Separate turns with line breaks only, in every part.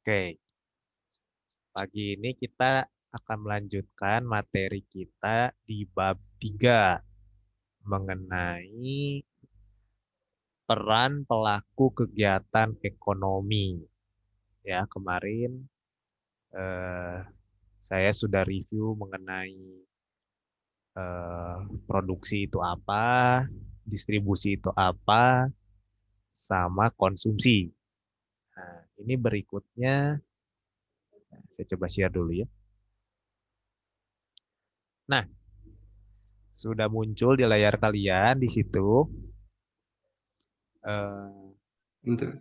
Oke, pagi ini kita akan melanjutkan materi kita di bab 3 mengenai peran pelaku kegiatan ekonomi. Ya, kemarin eh, saya sudah review mengenai produksi itu apa, distribusi itu apa, sama konsumsi. Nah, ini berikutnya saya coba share dulu ya. Nah, sudah muncul di layar kalian di situ. eh,
Untuk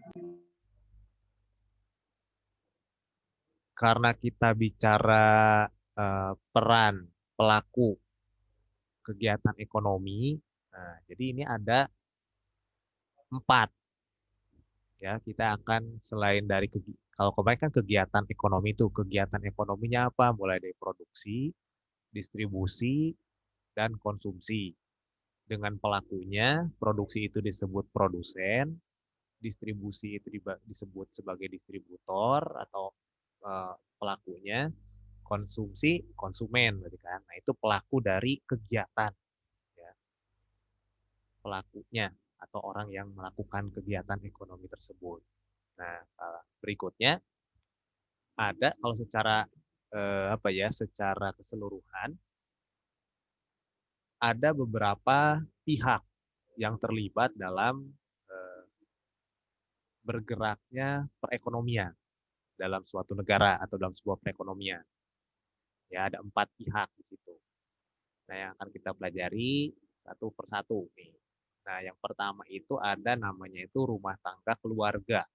karena kita bicara peran pelaku kegiatan ekonomi, nah, jadi ini ada 4 ya. Kita akan selain dari kalau kemarin kan kegiatan ekonomi itu kegiatan ekonominya apa? Mulai dari produksi, distribusi, dan konsumsi. Dengan pelakunya, produksi itu disebut produsen, distribusi itu disebut sebagai distributor atau pelakunya, konsumsi konsumen berarti kan. Nah, itu pelaku dari kegiatan ya, pelakunya atau orang yang melakukan kegiatan ekonomi tersebut. Nah, berikutnya ada kalau secara apa ya, secara keseluruhan ada beberapa pihak yang terlibat dalam eh, bergeraknya perekonomian dalam suatu negara atau dalam sebuah perekonomian. Ya, ada 4 pihak di situ. Nah, yang akan kita pelajari satu persatu nih. Nah, yang pertama itu ada namanya itu rumah tangga keluarga.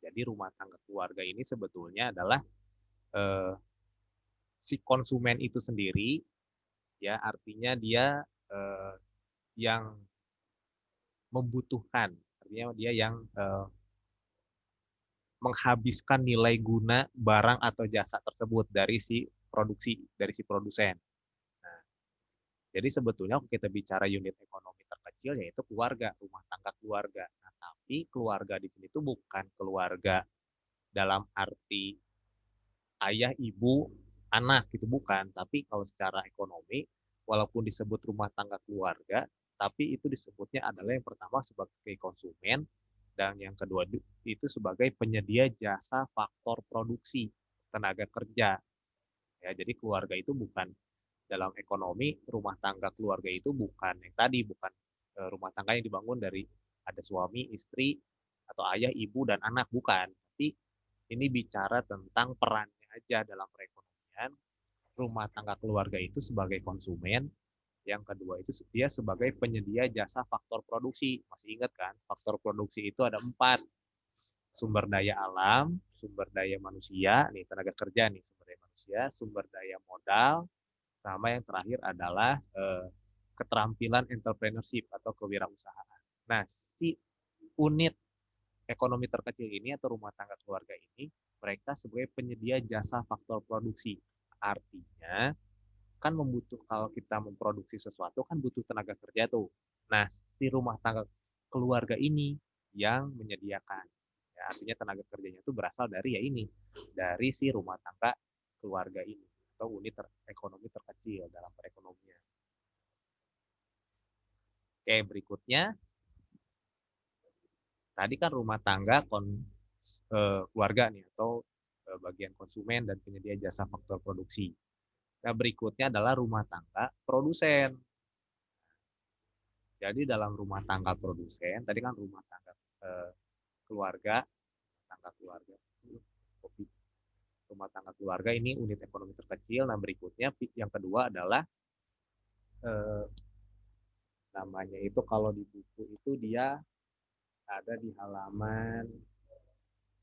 Jadi rumah tangga keluarga ini sebetulnya adalah eh, si konsumen itu sendiri, ya artinya dia eh, yang membutuhkan, artinya dia yang menghabiskan nilai guna barang atau jasa tersebut dari si produksi, dari si produsen. Nah, jadi sebetulnya kalau kita bicara unit ekonomi terkecil yaitu keluarga, rumah tangga keluarga. Nah, tapi keluarga di sini tuh bukan keluarga dalam arti ayah, ibu, anak gitu bukan. Tapi kalau secara ekonomi, walaupun disebut rumah tangga keluarga, tapi itu disebutnya adalah yang pertama sebagai konsumen dan yang kedua itu sebagai penyedia jasa faktor produksi tenaga kerja. Ya, jadi keluarga itu bukan dalam ekonomi rumah tangga keluarga itu bukan yang tadi bukan rumah tangga yang dibangun dari ada suami, istri atau ayah, ibu dan anak bukan. Tapi ini bicara tentang perannya aja dalam perekonomian. Rumah tangga keluarga itu sebagai konsumen, yang kedua itu dia sebagai penyedia jasa faktor produksi. Masih ingat kan? Faktor produksi itu ada 4: sumber daya alam, sumber daya manusia, nih tenaga kerja nih sumber daya manusia, sumber daya modal, sama yang terakhir adalah keterampilan entrepreneurship atau kewirausahaan. Nah, si unit ekonomi terkecil ini atau rumah tangga keluarga ini, mereka sebagai penyedia jasa faktor produksi. Artinya, kan membutuh kalau kita memproduksi sesuatu kan butuh tenaga kerja tuh. Nah, si rumah tangga keluarga ini yang menyediakan. Ya, artinya tenaga kerjanya itu berasal dari ya ini, dari si rumah tangga keluarga ini atau unit ekonomi terkecil dalam perekonomian. Oke, berikutnya tadi kan rumah tangga keluarga nih atau bagian konsumen dan penyedia jasa faktor produksi. Nah, berikutnya adalah rumah tangga produsen. Jadi dalam rumah tangga produsen, tadi kan rumah tangga eh, keluarga, tangga keluarga, rumah tangga keluarga ini unit ekonomi terkecil. Nah, berikutnya yang kedua adalah eh, namanya itu kalau di buku itu dia ada di halaman,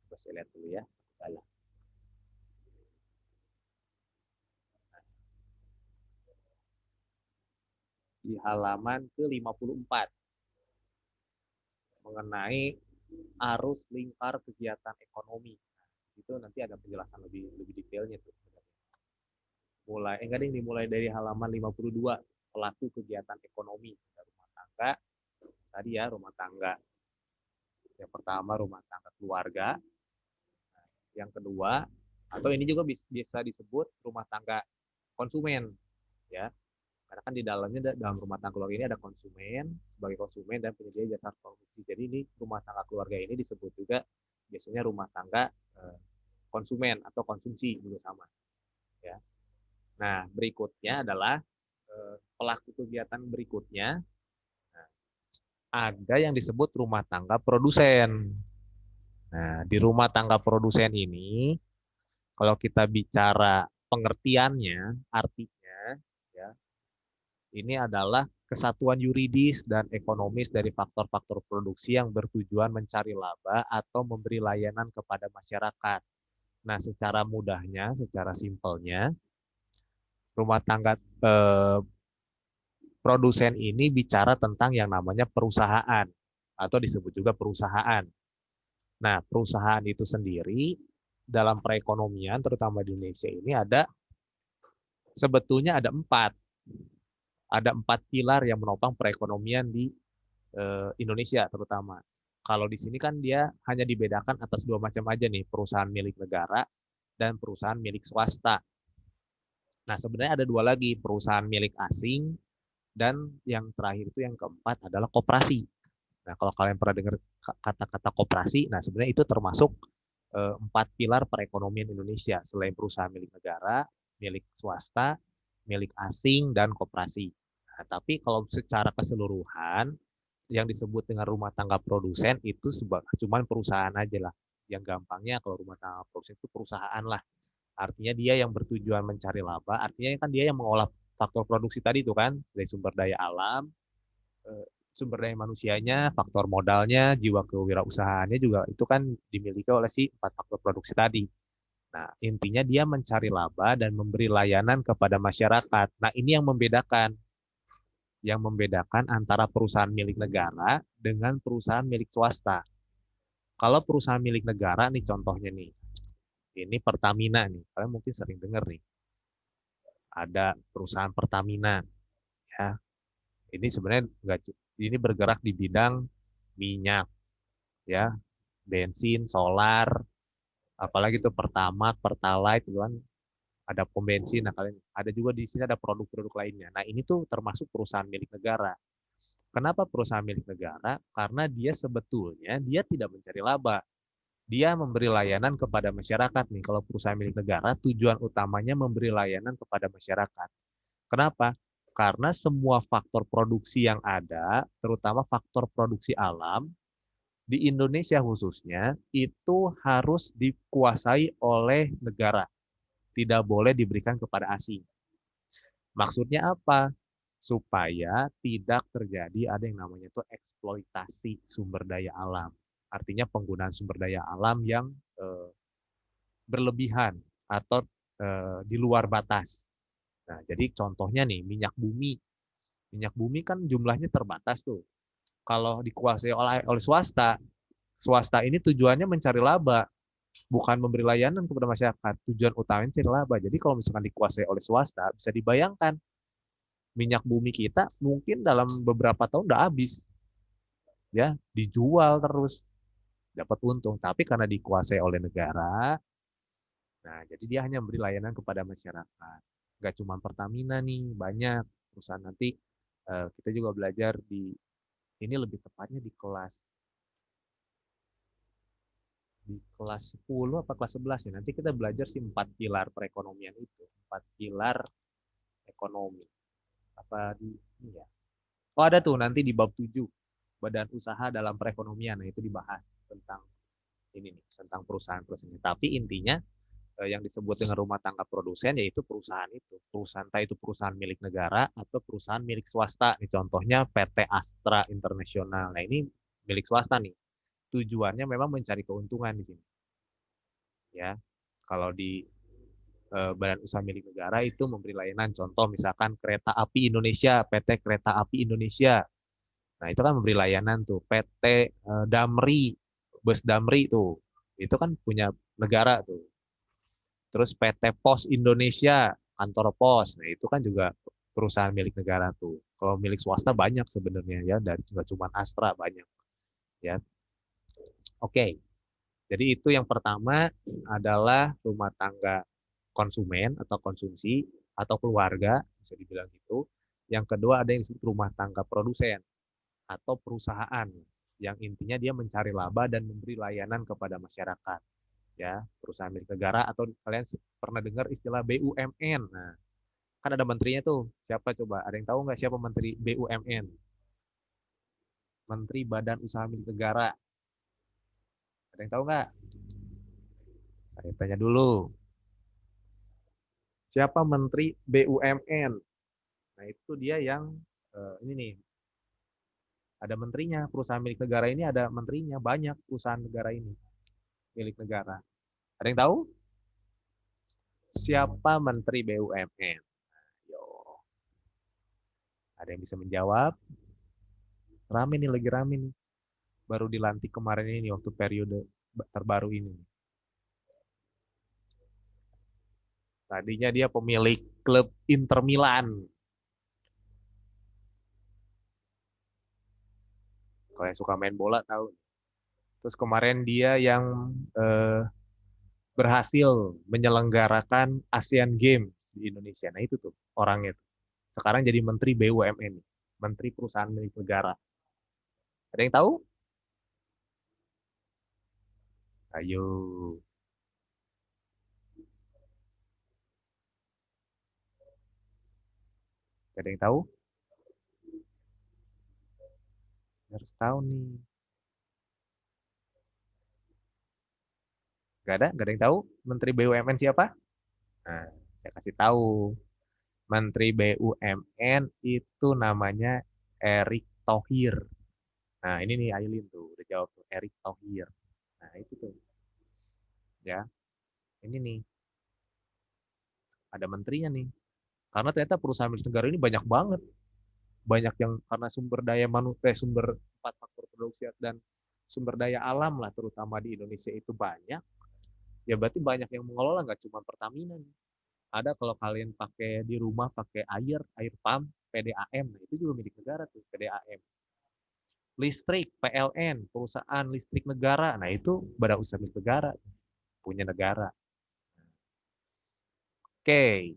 coba saya lihat dulu ya, salah. Di halaman ke-54 mengenai arus lingkar kegiatan ekonomi. Nah, itu nanti ada penjelasan lebih lebih detailnya tuh sebenarnya. Enggak deh, dimulai dari halaman 52 pelaku kegiatan ekonomi. Ada rumah tangga, tadi ya rumah tangga. Yang pertama rumah tangga keluarga, Yang kedua, atau ini juga bisa disebut rumah tangga konsumen, ya. Karena kan di dalamnya dalam rumah tangga keluarga ini ada konsumen sebagai konsumen dan penyedia jasa produksi. Jadi ini rumah tangga keluarga ini disebut juga biasanya rumah tangga konsumen atau konsumsi juga sama, ya. Nah, berikutnya adalah pelaku kegiatan berikutnya. Nah, ada yang disebut rumah tangga produsen. Nah, di rumah tangga produsen ini, kalau kita bicara pengertiannya, artinya, ya, ini adalah kesatuan yuridis dan ekonomis dari faktor-faktor produksi yang bertujuan mencari laba atau memberi layanan kepada masyarakat. Nah, secara mudahnya, secara simpelnya, rumah tangga produsen ini bicara tentang yang namanya perusahaan atau disebut juga perusahaan. Nah, perusahaan itu sendiri dalam perekonomian, terutama di Indonesia ini sebetulnya ada empat pilar yang menopang perekonomian di Indonesia terutama. Kalau di sini kan dia hanya dibedakan atas dua macam aja nih, perusahaan milik negara dan perusahaan milik swasta. Nah, sebenarnya ada dua lagi, perusahaan milik asing dan yang terakhir itu yang keempat adalah koperasi. Nah, kalau kalian pernah dengar kata-kata koperasi, nah sebenarnya itu termasuk empat pilar perekonomian Indonesia selain perusahaan milik negara, milik swasta, milik asing, dan koperasi. Nah, tapi kalau secara keseluruhan yang disebut dengan rumah tangga produsen itu cuma perusahaan aja lah. Yang gampangnya kalau rumah tangga produsen itu perusahaan lah. Artinya dia yang bertujuan mencari laba, artinya kan dia yang mengolah faktor produksi tadi itu kan, dari sumber daya alam, sumber daya manusianya, faktor modalnya, jiwa kewirausahaannya juga itu kan dimiliki oleh si empat faktor produksi tadi. Nah, intinya dia mencari laba dan memberi layanan kepada masyarakat. Nah, ini yang membedakan antara perusahaan milik negara dengan perusahaan milik swasta. Kalau perusahaan milik negara nih contohnya nih, ini Pertamina nih, kalian mungkin sering dengar nih, ada perusahaan Pertamina, ya. Ini sebenarnya nggak, ini bergerak di bidang minyak, ya, bensin, solar, apalagi tuh Pertamax, Pertalite, itu kan ada pom bensin. Nah, kalian ada juga di sini ada produk-produk lainnya. Nah, ini tuh termasuk perusahaan milik negara. Kenapa perusahaan milik negara? Karena dia sebetulnya dia tidak mencari laba. Dia memberi layanan kepada masyarakat nih. Kalau perusahaan milik negara, tujuan utamanya memberi layanan kepada masyarakat. Kenapa? Karena semua faktor produksi yang ada, terutama faktor produksi alam, di Indonesia khususnya, itu harus dikuasai oleh negara. Tidak boleh diberikan kepada asing. Maksudnya apa? Supaya tidak terjadi ada yang namanya itu eksploitasi sumber daya alam. Artinya penggunaan sumber daya alam yang berlebihan atau di luar batas. Nah, jadi contohnya nih minyak bumi. Minyak bumi kan jumlahnya terbatas tuh. Kalau dikuasai oleh swasta, swasta ini tujuannya mencari laba, bukan memberi layanan kepada masyarakat. Tujuan utamanya mencari laba. Jadi kalau misalkan dikuasai oleh swasta, bisa dibayangkan minyak bumi kita mungkin dalam beberapa tahun udah habis, ya, dijual terus, dapat untung. Tapi karena dikuasai oleh negara, nah jadi dia hanya memberi layanan kepada masyarakat. Gak cuma Pertamina nih, banyak perusahaan nanti kita juga belajar di ini lebih tepatnya di kelas 10 apa kelas 11 ya. Nanti kita belajar sih empat pilar perekonomian itu, empat pilar ekonomi. Apa di ini ya? Oh, ada tuh nanti di bab 7 badan usaha dalam perekonomian. Nah, itu dibahas tentang ini nih, tentang perusahaan-perusahaan. Tapi intinya yang disebut dengan rumah tangga produsen yaitu perusahaan itu. Perusahaan entah itu perusahaan milik negara atau perusahaan milik swasta. Ini contohnya PT Astra Internasional. Nah, ini milik swasta nih. Tujuannya memang mencari keuntungan di sini. Ya. Kalau di badan usaha milik negara itu memberi layanan, contoh misalkan Kereta Api Indonesia, PT Kereta Api Indonesia. Nah, itu kan memberi layanan tuh. PT Damri, Bus Damri tuh. Itu kan punya negara tuh. Terus PT Pos Indonesia, kantor pos. Nah, itu kan juga perusahaan milik negara tuh. Kalau milik swasta banyak sebenarnya ya, dari nggak cuma Astra banyak ya. Oke. Jadi itu yang pertama adalah rumah tangga konsumen atau konsumsi atau keluarga, bisa dibilang gitu. Yang kedua ada yang disebut rumah tangga produsen atau perusahaan yang intinya dia mencari laba dan memberi layanan kepada masyarakat. Ya, perusahaan milik negara atau kalian pernah dengar istilah BUMN. Nah, kan ada menterinya tuh. Siapa coba? Ada yang tahu nggak siapa menteri BUMN? Menteri Badan Usaha Milik Negara. Ada yang tahu nggak? Saya tanya dulu. Siapa Menteri BUMN? Nah, itu dia yang ini nih. Ada menterinya. Perusahaan milik negara ini ada menterinya. Banyak perusahaan negara ini milik negara. Ada yang tahu? Siapa Menteri BUMN? Yo, ada yang bisa menjawab? Rame nih, lagi rame nih. Baru dilantik kemarin ini waktu periode terbaru ini. Tadinya dia pemilik klub Inter Milan. Kalau yang suka main bola tahu. Terus kemarin dia yang berhasil menyelenggarakan ASEAN Games di Indonesia. Nah itu tuh orangnya tuh. Sekarang jadi Menteri BUMN, Menteri Perusahaan Milik Negara. Ada yang tahu? Ayo, ada yang tahu? Harus tahu nih. Gak ada yang tahu? Menteri BUMN siapa? Nah, saya kasih tahu. Menteri BUMN itu namanya Erick Thohir. Nah, ini nih Ailin tuh, udah jawab tuh, Erick Thohir. Nah, itu tuh, ya. Ini nih, ada menterinya nih. Karena ternyata perusahaan milik negara ini banyak banget. Banyak yang karena sumber daya manusia, sumber empat faktor produksi dan sumber daya alam lah, terutama di Indonesia itu banyak. Ya berarti banyak yang mengelola, nggak cuma Pertamina nih. Ada kalau kalian pakai di rumah pakai air pump, PDAM, nah itu juga milik negara tuh, PDAM. Listrik, PLN, perusahaan listrik negara, nah itu badan usaha milik negara, punya negara. Oke,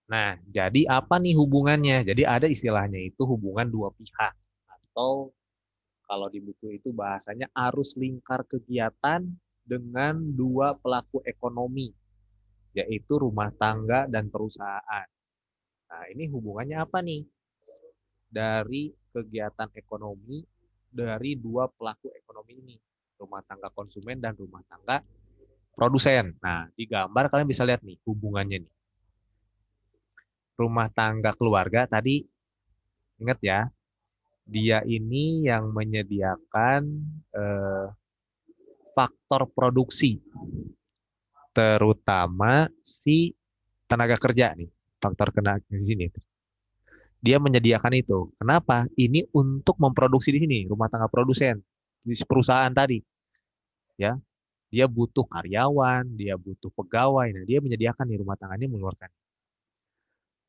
nah jadi apa nih hubungannya? Jadi ada istilahnya itu hubungan dua pihak atau kalau di buku itu bahasanya arus lingkar kegiatan dengan dua pelaku ekonomi, yaitu rumah tangga dan perusahaan. Nah, ini hubungannya apa nih? Dari kegiatan ekonomi dari dua pelaku ekonomi ini, rumah tangga konsumen dan rumah tangga produsen. Nah, di gambar kalian bisa lihat nih hubungannya nih. Rumah tangga keluarga tadi, ingat ya, dia ini yang menyediakan eh, faktor produksi, terutama si tenaga kerja nih, faktor kena di sini. Dia menyediakan itu. Kenapa? Ini untuk memproduksi di sini, rumah tangga produsen di perusahaan tadi, ya. Dia butuh karyawan, dia butuh pegawai. Nah, dia menyediakan nih rumah tangganya mengeluarkan.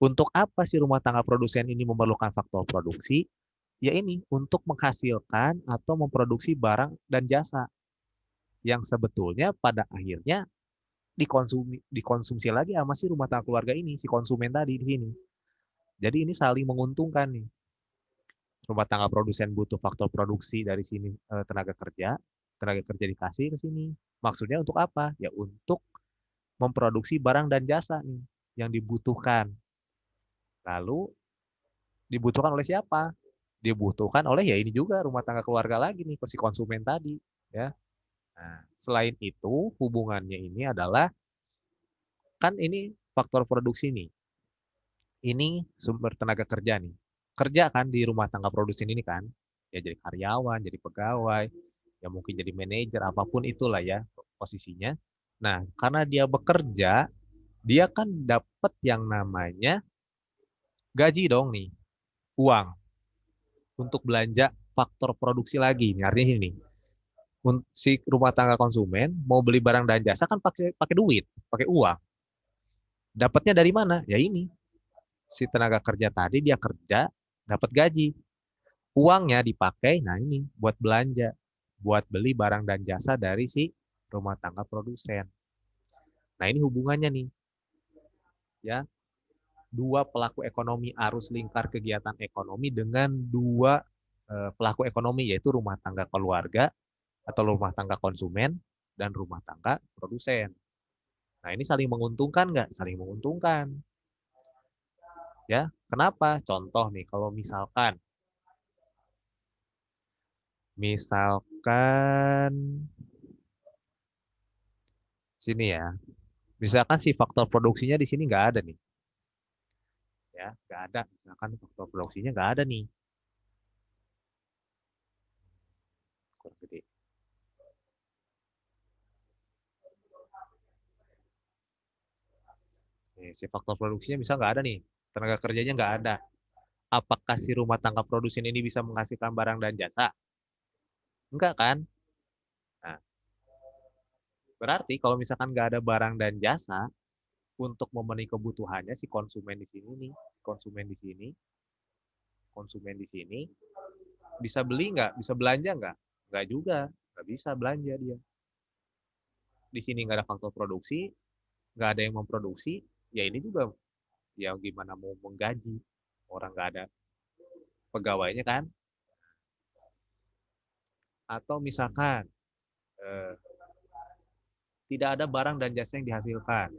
Untuk apa sih rumah tangga produsen ini memerlukan faktor produksi? Ya ini, untuk menghasilkan atau memproduksi barang dan jasa yang sebetulnya pada akhirnya dikonsumsi lagi sama si rumah tangga keluarga ini, si konsumen tadi di sini. Jadi ini saling menguntungkan nih. Rumah tangga produsen butuh faktor produksi dari sini tenaga kerja dikasih ke sini. Maksudnya untuk apa? Ya untuk memproduksi barang dan jasa nih yang dibutuhkan. Lalu dibutuhkan oleh siapa? Dibutuhkan oleh ya ini juga rumah tangga keluarga lagi nih, si konsumen tadi, ya. Nah, selain itu hubungannya ini adalah kan ini faktor produksi nih. Ini sumber tenaga kerja nih. Kerja kan di rumah tangga produsen ini kan. Ya jadi karyawan, jadi pegawai, ya mungkin jadi manajer apapun itulah ya posisinya. Nah, karena dia bekerja, dia kan dapat yang namanya gaji dong nih, uang untuk belanja faktor produksi lagi. Ini artinya ini, si rumah tangga konsumen mau beli barang dan jasa kan pakai pakai duit, pakai uang. Dapatnya dari mana? Ya ini, si tenaga kerja tadi dia kerja, dapat gaji. Uangnya dipakai, nah ini buat belanja. buat beli barang dan jasa dari si rumah tangga produsen. Nah, ini hubungannya nih, ya. Dua pelaku ekonomi, arus lingkar kegiatan ekonomi dengan dua pelaku ekonomi, yaitu rumah tangga keluarga atau rumah tangga konsumen dan rumah tangga produsen. Nah, ini saling menguntungkan nggak? Saling menguntungkan. Ya, kenapa? Contoh nih, kalau misalkan sini ya, misalkan si faktor produksinya di sini nggak ada nih, ya, nggak ada. Misalkan faktor produksinya nggak ada nih, kurang gede. Nih, si faktor produksinya bisa nggak ada nih, tenaga kerjanya nggak ada. Apakah si rumah tangga produsen ini bisa menghasilkan barang dan jasa? Enggak kan? Nah, berarti kalau misalkan nggak ada barang dan jasa untuk memenuhi kebutuhannya si konsumen di sini nih, konsumen di sini, konsumen di sini bisa beli nggak? Bisa belanja nggak? Nggak juga, nggak bisa belanja dia. Di sini nggak ada faktor produksi, nggak ada yang memproduksi, ya ini juga ya gimana mau menggaji orang nggak ada pegawainya kan? Atau misalkan eh, tidak ada barang dan jasa yang dihasilkan.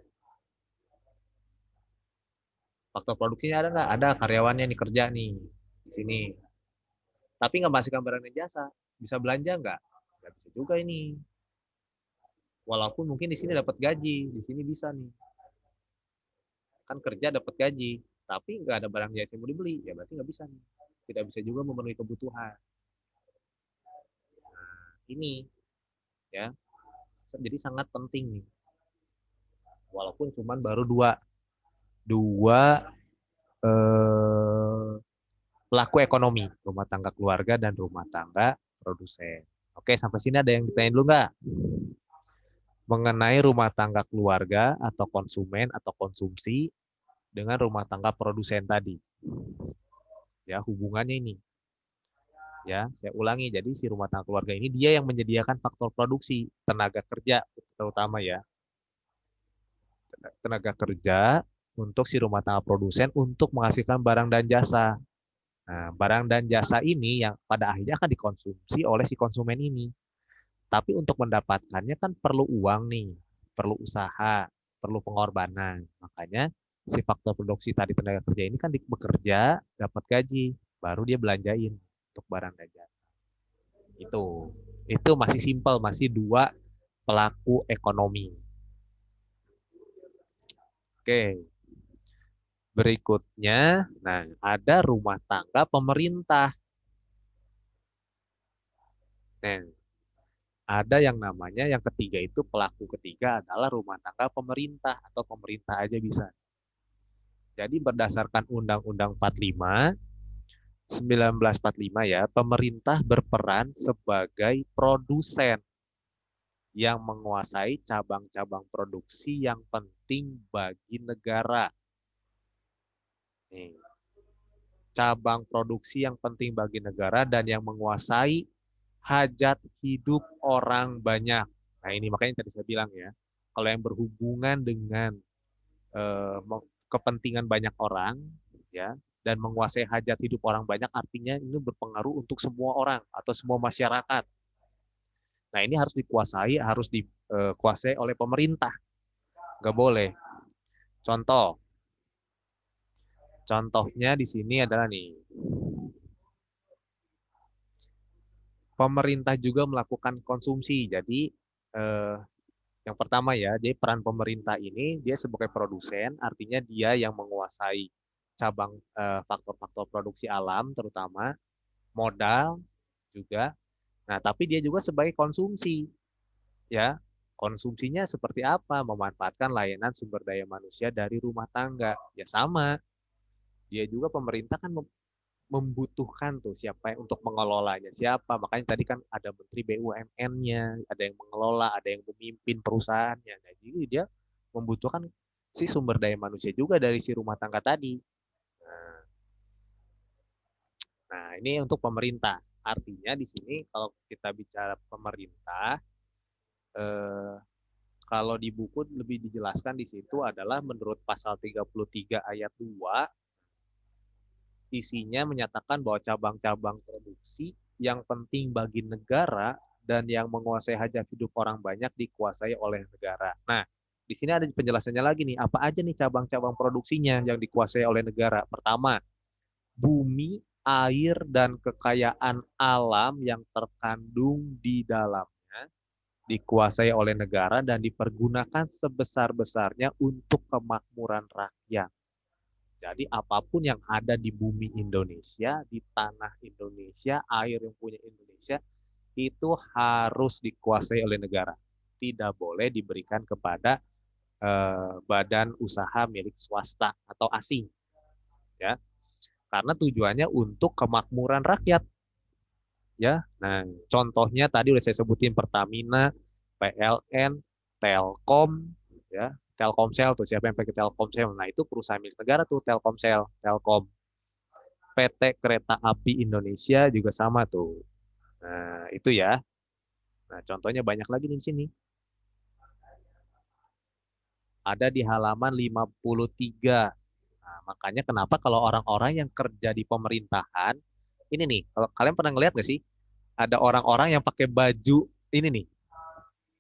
Faktor produksinya ada nggak? Ada, karyawannya nih kerja nih di sini. Tapi nggak menghasilkan barang dan jasa. Bisa belanja nggak? Nggak bisa juga ini. Walaupun mungkin di sini dapat gaji, di sini bisa nih. Kan kerja dapat gaji, tapi nggak ada barang jasa yang mau dibeli, ya berarti nggak bisa nih. Tidak bisa juga memenuhi kebutuhan. Ini ya, jadi sangat penting nih. Walaupun cuma baru dua dua eh, pelaku ekonomi, rumah tangga keluarga dan rumah tangga produsen. Oke, sampai sini ada yang ditanyain dulu nggak? Mengenai rumah tangga keluarga atau konsumen atau konsumsi dengan rumah tangga produsen tadi. Ya, hubungannya ini. Ya, saya ulangi. Jadi si rumah tangga keluarga ini dia yang menyediakan faktor produksi, tenaga kerja terutama ya. Tenaga kerja untuk si rumah tangga produsen untuk menghasilkan barang dan jasa. Nah, barang dan jasa ini yang pada akhirnya akan dikonsumsi oleh si konsumen ini. Tapi untuk mendapatkannya kan perlu uang nih, perlu usaha, perlu pengorbanan. Makanya si faktor produksi tadi tenaga kerja ini kan bekerja, dapat gaji, baru dia belanjain untuk barang dan jasa. Itu. Itu masih simpel, masih dua pelaku ekonomi. Oke, berikutnya, nah ada rumah tangga pemerintah. Nah, ada yang namanya yang ketiga itu pelaku ketiga adalah rumah tangga pemerintah atau pemerintah aja bisa. Jadi berdasarkan Undang-Undang 45, 1945 ya, pemerintah berperan sebagai produsen yang menguasai cabang-cabang produksi yang penting bagi negara. Nih, cabang produksi yang penting bagi negara dan yang menguasai hajat hidup orang banyak. Nah, ini makanya tadi saya bilang ya, kalau yang berhubungan dengan eh, kepentingan banyak orang, ya, dan menguasai hajat hidup orang banyak, artinya ini berpengaruh untuk semua orang atau semua masyarakat. Nah, ini harus dikuasai, harus dikuasai oleh pemerintah. Nggak boleh. Contoh, contohnya di sini adalah nih, pemerintah juga melakukan konsumsi. Jadi, eh, yang pertama ya, jadi peran pemerintah ini dia sebagai produsen, artinya dia yang menguasai cabang faktor-faktor produksi alam, terutama modal juga. Nah, tapi dia juga sebagai konsumsi, ya. Konsumsinya seperti apa? Memanfaatkan layanan sumber daya manusia dari rumah tangga. Ya sama, dia juga pemerintah kan membutuhkan tuh siapa yang untuk mengelolanya siapa. Makanya tadi kan ada menteri BUMN-nya, ada yang mengelola, ada yang memimpin perusahaannya. Nah, jadi dia membutuhkan si sumber daya manusia juga dari si rumah tangga tadi. Nah, nah, ini untuk pemerintah. Artinya di sini kalau kita bicara pemerintah, eh, kalau di buku lebih dijelaskan di situ adalah menurut pasal 33 ayat 2, isinya menyatakan bahwa cabang-cabang produksi yang penting bagi negara dan yang menguasai hajat hidup orang banyak dikuasai oleh negara. Nah, di sini ada penjelasannya lagi nih, apa aja nih cabang-cabang produksinya yang dikuasai oleh negara. Pertama, bumi, air, dan kekayaan alam yang terkandung di dalamnya dikuasai oleh negara dan dipergunakan sebesar-besarnya untuk kemakmuran rakyat. Jadi apapun yang ada di bumi Indonesia, di tanah Indonesia, air yang punya Indonesia, itu harus dikuasai oleh negara. Tidak boleh diberikan kepada badan usaha milik swasta atau asing. Ya, karena tujuannya untuk kemakmuran rakyat. Ya, nah contohnya tadi udah saya sebutin Pertamina, PLN, Telkom, ya, Telkomsel tuh siapa yang pakai Telkomsel? Nah itu perusahaan milik negara tuh Telkomsel, Telkom. PT Kereta Api Indonesia juga sama tuh. Nah itu ya. Nah contohnya banyak lagi di sini. Ada di halaman 53. Nah, makanya kenapa kalau orang-orang yang kerja di pemerintahan, ini nih, kalau kalian pernah ngeliat nggak sih? Ada orang-orang yang pakai baju ini nih,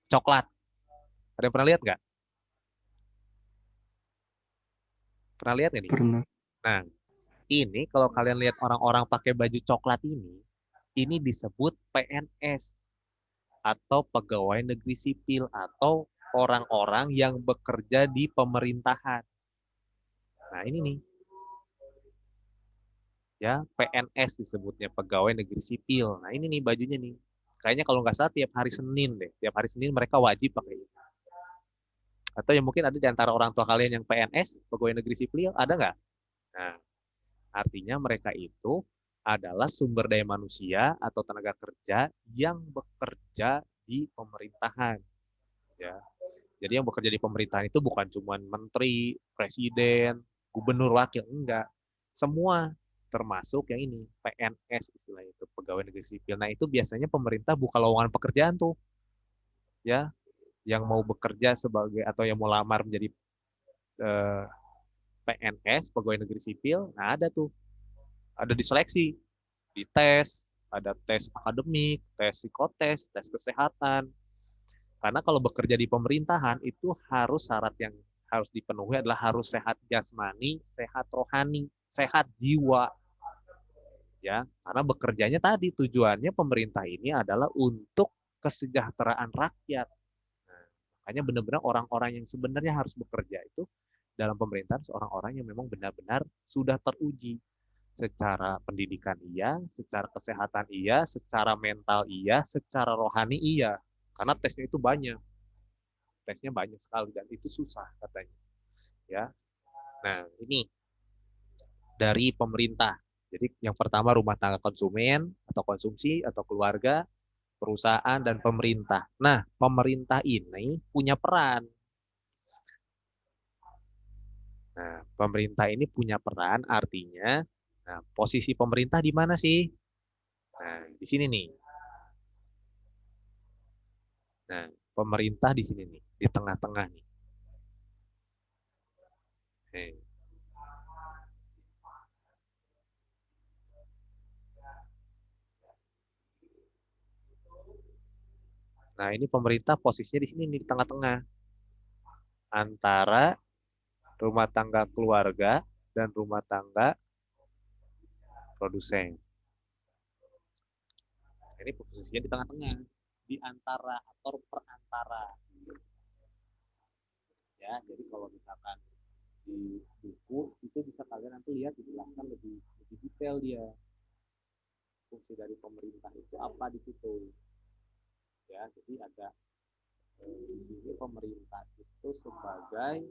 coklat. Ada yang pernah lihat nggak? Pernah lihat nggak nih?
Pernah.
Nah, ini kalau kalian lihat orang-orang pakai baju coklat ini disebut PNS atau pegawai negeri sipil atau orang-orang yang bekerja di pemerintahan. Nah, ini nih, ya PNS disebutnya pegawai negeri sipil. Nah, ini nih bajunya nih. Kayaknya kalau nggak salah tiap hari Senin deh. Tiap hari Senin mereka wajib pakai ini. Atau yang mungkin ada di antara orang tua kalian yang PNS, pegawai negeri sipil, ada nggak? Nah, artinya mereka itu adalah sumber daya manusia atau tenaga kerja yang bekerja di pemerintahan. Ya. Jadi yang bekerja di pemerintahan itu bukan cuma menteri, presiden, gubernur, wakil, enggak. Semua termasuk yang ini, PNS istilahnya itu, pegawai negeri sipil. Nah, itu biasanya pemerintah buka lowongan pekerjaan tuh, ya, yang mau bekerja sebagai atau yang mau lamar menjadi PNS, pegawai negeri sipil. Nah, ada tuh, ada diseleksi, dites, ada tes akademik, tes psikotes, tes kesehatan. Karena kalau bekerja di pemerintahan itu harus syarat yang harus dipenuhi adalah harus sehat jasmani, sehat rohani, sehat jiwa. Ya, karena bekerjanya tadi tujuannya pemerintah ini adalah untuk kesejahteraan rakyat. Nah, makanya benar-benar orang-orang yang sebenarnya harus bekerja itu dalam pemerintahan orang-orang yang memang benar-benar sudah teruji secara pendidikan iya, secara kesehatan iya, secara mental iya, secara rohani iya. Karena tesnya itu banyak. Tesnya banyak sekali dan itu susah katanya. Ya. Nah, ini dari pemerintah. Jadi yang pertama rumah tangga konsumen atau konsumsi atau keluarga, perusahaan dan pemerintah. Nah, pemerintah ini punya peran. Nah, pemerintah ini punya peran artinya nah, posisi pemerintah di mana sih? Nah, di sini nih. Nah, pemerintah di sini nih, di tengah-tengah nih. Nih. Nah, ini pemerintah posisinya di sini nih, di tengah-tengah antara rumah tangga keluarga dan rumah tangga produsen. Ini posisinya di tengah-tengah, di antara atau perantara. Ya, jadi kalau misalkan di buku itu bisa kalian nanti lihat dijelaskan lebih detail dia fungsi dari pemerintah itu apa di situ. Ya, jadi ada di sini pemerintah itu sebagai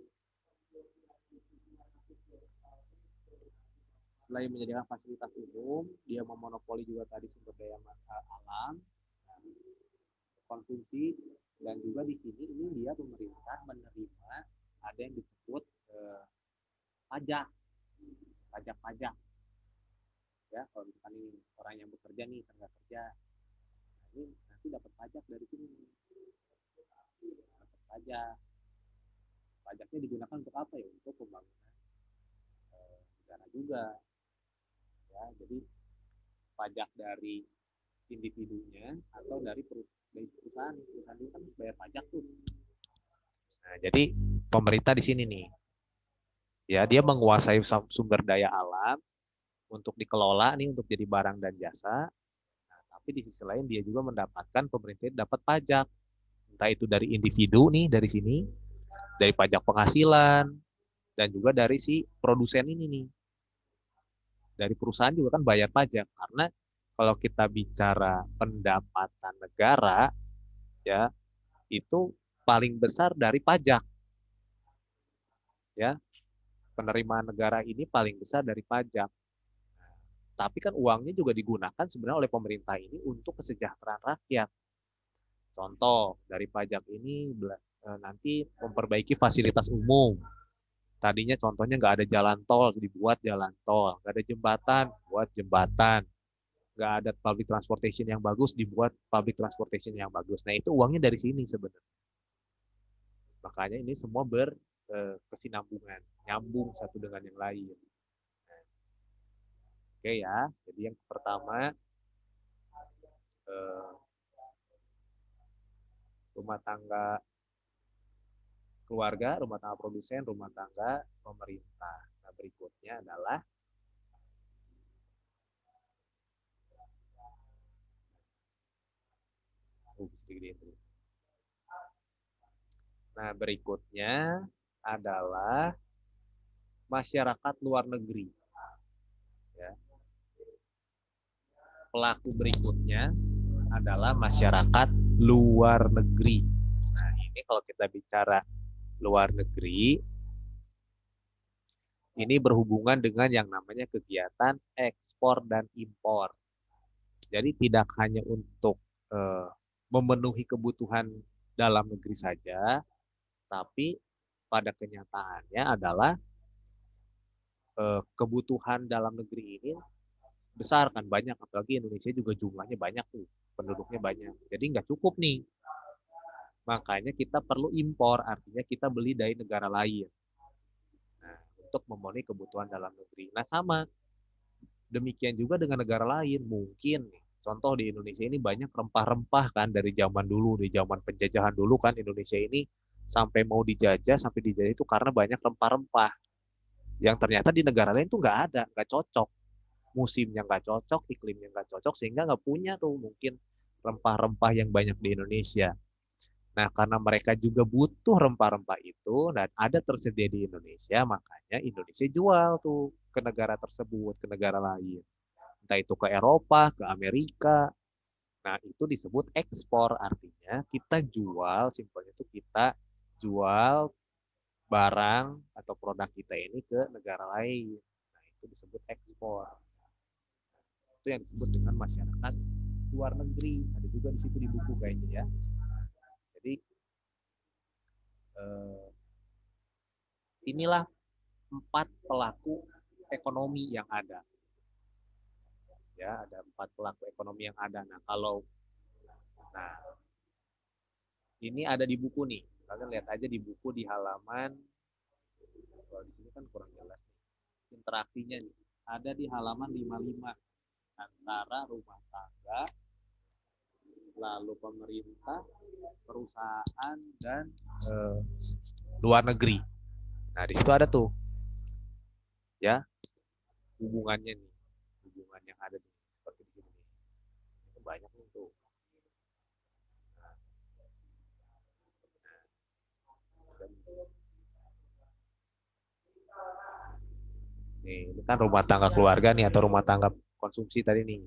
selain menyediakan fasilitas umum, dia memonopoli juga tadi sumber daya alam, konsumsi, dan juga di sini ini dia pemerintah menerima ada yang disebut pajak, pajak-pajak. Ya, kalau misalkan ini orang yang bekerja nih, tenaga kerja, nah, ini nanti dapat pajak dari sini, dapat pajak. Pajaknya digunakan untuk apa ya? Untuk pembangunan negara juga, ya. Jadi pajak dari individunya atau dari perusahaan. Perusahaan itu kan bayar pajak tuh. Nah, jadi pemerintah di sini nih, ya dia menguasai sumber daya alam untuk dikelola nih untuk jadi barang dan jasa. Nah, tapi di sisi lain dia juga mendapatkan pemerintah dapat pajak, entah itu dari individu nih dari sini, dari pajak penghasilan, dan juga dari si produsen ini nih. Dari perusahaan juga kan bayar pajak karena kalau kita bicara pendapatan negara ya itu paling besar dari pajak ya. Penerimaan negara ini paling besar dari pajak. Tapi kan uangnya juga digunakan sebenarnya oleh pemerintah ini untuk kesejahteraan rakyat. Contoh dari pajak ini nanti memperbaiki fasilitas umum. Tadinya contohnya nggak ada jalan tol, dibuat jalan tol. Nggak ada jembatan, buat jembatan. Nggak ada public transportation yang bagus, dibuat public transportation yang bagus. Nah itu uangnya dari sini sebenarnya. Makanya ini semua berkesinambungan, nyambung satu dengan yang lain. Oke ya, jadi yang pertama eh, rumah tangga keluarga, rumah tangga produsen, rumah tangga pemerintah. Nah berikutnya adalah sedikit itu. Nah berikutnya adalah masyarakat luar negeri. Ya. Pelaku berikutnya adalah masyarakat luar negeri. Nah ini kalau kita bicara luar negeri, ini berhubungan dengan yang namanya kegiatan ekspor dan impor. Jadi tidak hanya untuk eh, memenuhi kebutuhan dalam negeri saja, tapi pada kenyataannya adalah kebutuhan dalam negeri ini besar kan banyak, apalagi Indonesia juga jumlahnya banyak tuh, penduduknya banyak. Jadi nggak cukup nih, makanya kita perlu impor, artinya kita beli dari negara lain. Nah, untuk memenuhi kebutuhan dalam negeri. Nah sama, demikian juga dengan negara lain. Mungkin nih, contoh di Indonesia ini banyak rempah-rempah kan dari zaman dulu, di zaman penjajahan dulu kan Indonesia ini sampai mau dijajah, sampai dijajah itu karena banyak rempah-rempah yang ternyata di negara lain tuh nggak ada, nggak cocok. Musimnya nggak cocok, iklimnya nggak cocok, sehingga nggak punya tuh mungkin rempah-rempah yang banyak di Indonesia. Nah, karena mereka juga butuh rempah-rempah itu dan ada tersedia di Indonesia, makanya Indonesia jual tuh ke negara tersebut, ke negara lain. Entah itu ke Eropa, ke Amerika. Nah, itu disebut ekspor, artinya kita jual, simpelnya itu kita jual barang atau produk kita ini ke negara lain. Nah, itu disebut ekspor. Itu yang disebut dengan masyarakat luar negeri. Ada juga di situ di buku kayaknya ya. Jadi eh, inilah 4 pelaku ekonomi yang ada. Ya, ada 4 pelaku ekonomi yang ada. Nah ini ada di buku nih. Kalian lihat aja di buku di halaman, kalau di sini kan kurang jelas nih. Interaksinya nih. Ada di halaman 55 antara rumah tangga, lalu pemerintah, perusahaan dan eh, luar negeri. Nah, di situ ada tuh ya hubungannya nih, hubungan yang ada nih, seperti di sini nih. Itu banyak nih tuh. Dan, nih, ini kan rumah tangga keluarga nih atau rumah tangga konsumsi tadi nih.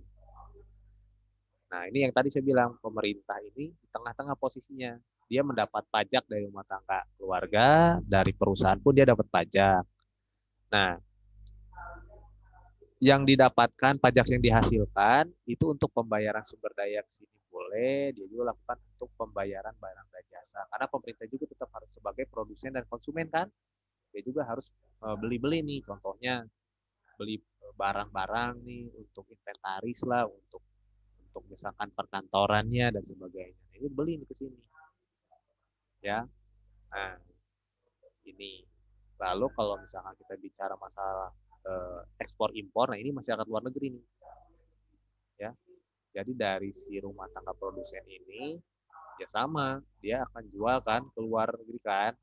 Nah, ini yang tadi saya bilang pemerintah ini di tengah-tengah posisinya. Dia mendapat pajak dari rumah tangga keluarga, dari perusahaan pun dia dapat pajak. Nah, yang didapatkan pajak yang dihasilkan itu untuk pembayaran sumber daya ke sini boleh, dia juga lakukan untuk pembayaran barang dan jasa. Karena pemerintah juga tetap harus sebagai produsen dan konsumen kan, dia juga harus beli-beli nih, contohnya beli barang-barang nih, untuk inventaris lah, untuk misalkan perkantorannya dan sebagainya. Ini beli ke sini, ya. Nah, ini. Lalu kalau misalkan kita bicara masalah ekspor impor, nah ini masyarakat luar negeri nih, ya. Jadi dari si rumah tangga produsen ini, ya sama, dia akan jual kan ke luar negeri kan.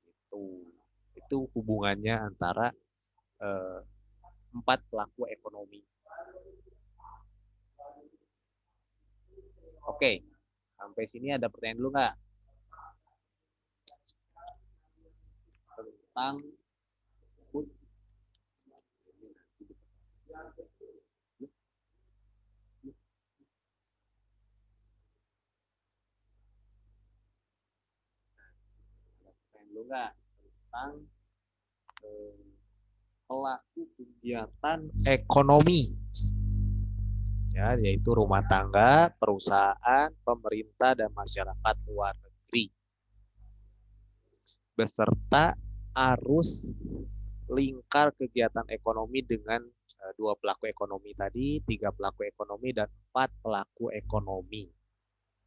Itu itu hubungannya antara eh, empat pelaku ekonomi. Oke, sampai sini ada pertanyaan dulu nggak tentang food? Pertanyaan dulu nggak tentang eh, pelaku kegiatan ekonomi, ya, yaitu rumah tangga, perusahaan, pemerintah, dan masyarakat luar negeri, beserta arus lingkar kegiatan ekonomi dengan dua pelaku ekonomi tadi, tiga pelaku ekonomi, dan empat pelaku ekonomi.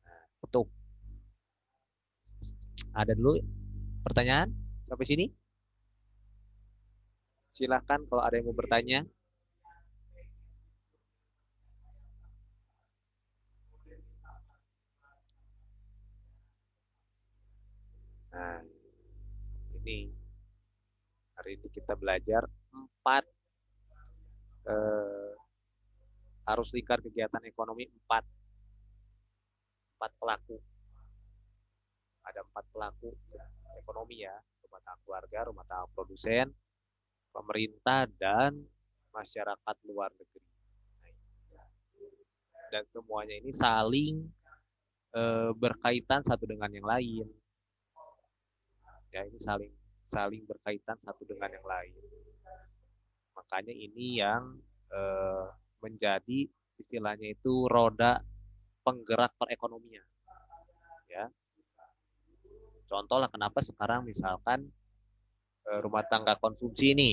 Nah, betul. Ada dulu pertanyaan sampai sini? Silakan kalau ada yang mau bertanya. Nah, ini hari ini kita belajar empat eh, arus lingkar kegiatan ekonomi, empat pelaku. Ada empat pelaku ekonomi, ya, rumah tangga keluarga, rumah tangga produsen, pemerintah, dan masyarakat luar negeri. Dan semuanya ini saling berkaitan satu dengan yang lain. Ya, ini saling saling berkaitan satu dengan yang lain. Makanya ini yang eh, menjadi istilahnya itu roda penggerak perekonomian. Ya, contoh lah kenapa sekarang misalkan rumah tangga konsumsi ini,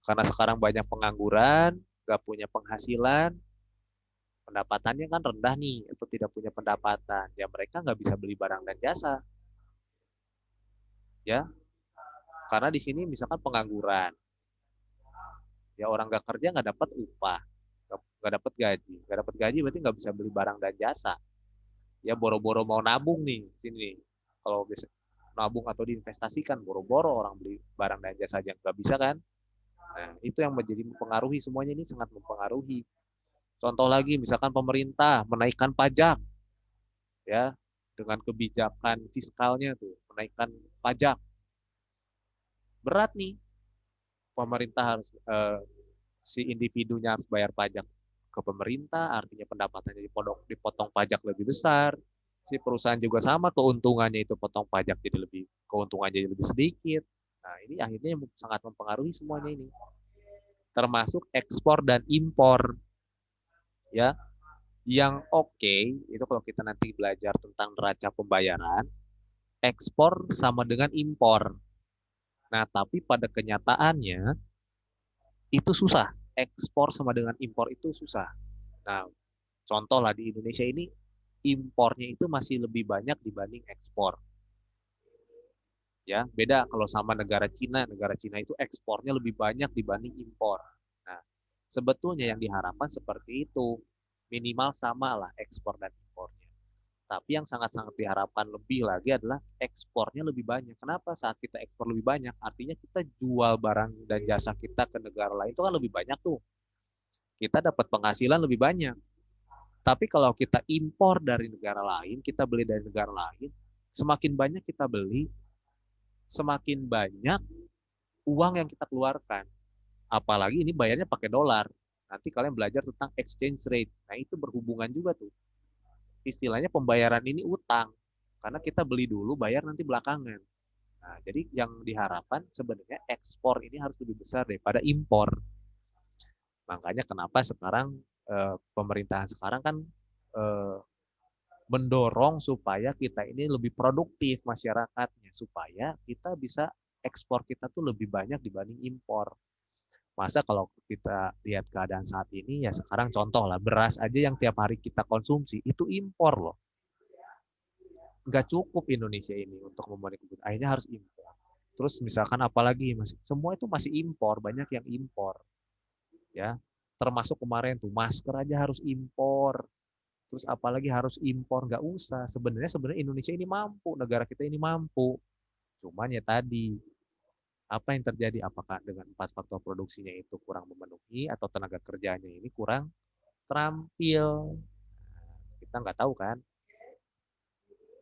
karena sekarang banyak pengangguran, nggak punya penghasilan, pendapatannya kan rendah nih, atau tidak punya pendapatan, ya mereka nggak bisa beli barang dan jasa, ya, karena di sini misalkan pengangguran, ya orang nggak kerja nggak dapat upah, nggak dapat gaji, nggak dapat gaji berarti nggak bisa beli barang dan jasa, ya boro-boro mau nabung nih sini, kalau bisa nabung atau diinvestasikan, boro-boro orang beli barang dan jasa aja nggak bisa kan. Nah, itu yang menjadi mempengaruhi, semuanya ini sangat mempengaruhi. Contoh lagi, misalkan pemerintah menaikkan pajak, ya, dengan kebijakan fiskalnya tuh, menaikkan pajak. Berat nih, pemerintah harus, si individunya harus bayar pajak ke pemerintah, artinya pendapatannya dipotong pajak lebih besar. Si perusahaan juga sama, keuntungannya itu potong pajak jadi lebih, keuntungannya jadi lebih sedikit. Nah, ini akhirnya sangat mempengaruhi semuanya ini. Termasuk ekspor dan impor, ya. Yang oke, itu kalau kita nanti belajar tentang neraca pembayaran, ekspor sama dengan impor. Nah, tapi pada kenyataannya itu susah. Ekspor sama dengan impor itu susah. Nah, contoh lah di Indonesia ini impornya itu masih lebih banyak dibanding ekspor. Ya, beda kalau sama negara Cina. Negara Cina itu ekspornya lebih banyak dibanding impor. Nah, sebetulnya yang diharapkan seperti itu. Minimal sama lah ekspor dan impornya. Tapi yang sangat-sangat diharapkan lebih lagi adalah ekspornya lebih banyak. Kenapa? Saat kita ekspor lebih banyak, artinya kita jual barang dan jasa kita ke negara lain itu kan lebih banyak tuh. Kita dapat penghasilan lebih banyak. Tapi kalau kita impor dari negara lain, kita beli dari negara lain, semakin banyak kita beli, semakin banyak uang yang kita keluarkan. Apalagi ini bayarnya pakai dolar. Nanti kalian belajar tentang exchange rate. Nah, itu berhubungan juga tuh. Istilahnya pembayaran ini utang. Karena kita beli dulu, bayar nanti belakangan. Nah, jadi yang diharapkan sebenarnya ekspor ini harus lebih besar daripada impor. Makanya kenapa sekarang pemerintahan sekarang kan eh, mendorong supaya kita ini lebih produktif masyarakatnya, supaya kita bisa ekspor kita tuh lebih banyak dibanding impor. Masa kalau kita lihat keadaan saat ini, ya sekarang contoh lah, beras aja yang tiap hari kita konsumsi, itu impor loh. Nggak cukup Indonesia ini untuk memenuhi kebutuhan. Akhirnya harus impor. Terus misalkan apalagi, semua itu masih impor, banyak yang impor. Ya, termasuk kemarin tuh masker aja harus impor. Terus apalagi harus impor, nggak usah. Sebenarnya Indonesia ini mampu, negara kita ini mampu. Cuman ya tadi, apa yang terjadi? Apakah dengan 4 faktor produksinya itu kurang memenuhi atau tenaga kerjanya ini kurang terampil? Kita nggak tahu kan?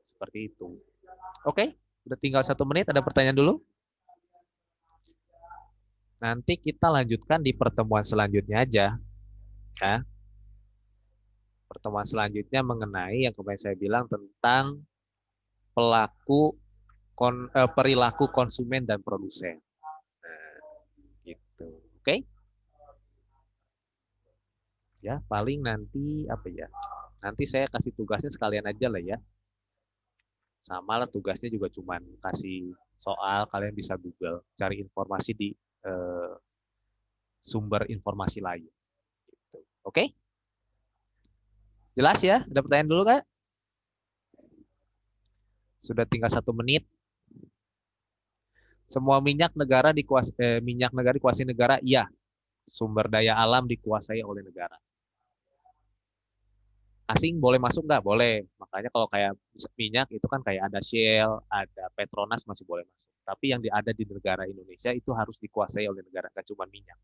Seperti itu. Oke, udah tinggal 1 menit. Ada pertanyaan dulu? Nanti kita lanjutkan di pertemuan selanjutnya aja. Ya. Pertemuan selanjutnya mengenai yang kemarin saya bilang tentang perilaku konsumen dan produsen. Nah, gitu. Oke? Ya, paling nanti apa ya? Nanti saya kasih tugasnya sekalian aja lah ya. Sama lah tugasnya juga cuman kasih soal, kalian bisa Google, cari informasi di eh, sumber informasi lain. Gitu. Oke? Jelas ya? Ada pertanyaan dulu Kak? Sudah tinggal 1 menit. Semua minyak negara dikuasai negara, iya. Sumber daya alam dikuasai oleh negara. Asing boleh masuk nggak? Boleh. Makanya kalau kayak minyak itu kan kayak ada Shell, ada Petronas masih boleh masuk. Tapi yang ada di negara Indonesia itu harus dikuasai oleh negara, nggak cuma minyak.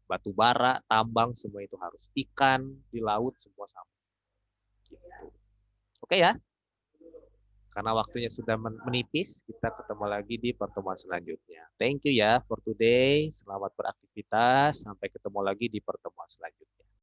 Batu bara, tambang, semua itu harus. Ikan di laut semua sama. Gitu. Oke ya? Karena waktunya sudah menipis, kita ketemu lagi di pertemuan selanjutnya. Thank you ya for today. Selamat beraktivitas. Sampai ketemu lagi di pertemuan selanjutnya.